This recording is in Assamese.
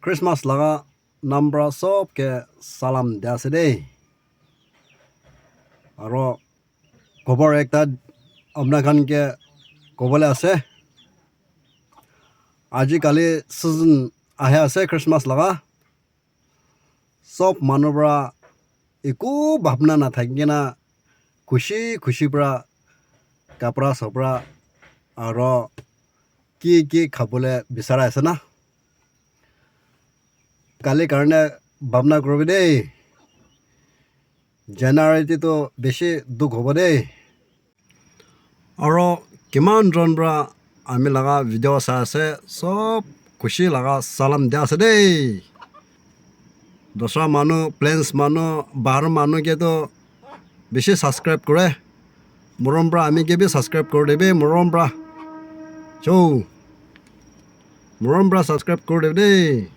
Christmas laga number sob ke salam dia sede aro খবৰ একটা আপনাখানকে কবলে আছে আজিকালি সিজন আহে আছে খ্ৰীষ্টমাছ লগা চব মানুহৰ একো ভাৱনা নাথাকে না খুচি পৰা কাপৰা চপৰা আৰু কি খাবলৈ বিচাৰা আছে না কালি কাৰণে ভাৱনা কৰিব দেই জানুৱাৰীটো বেছি দুখ হ'ব দেই আৰু কিমান জন পৰা আমি লগা ভিডিঅ' চাই আছে চব খুচি লগা চালাম দিয়া আছে দেই দশরা মানুহ প্লেন্স মানুহ বাহিৰৰ মানুহকেতো বেছি ছাবস্ক্ৰাইব কৰে মৰম পৰা আমি কেবি ছাবস্ক্ৰাইব কৰি দেবে মৰম পৰা ছাবস্ক্ৰাইব কৰি দেবে দেই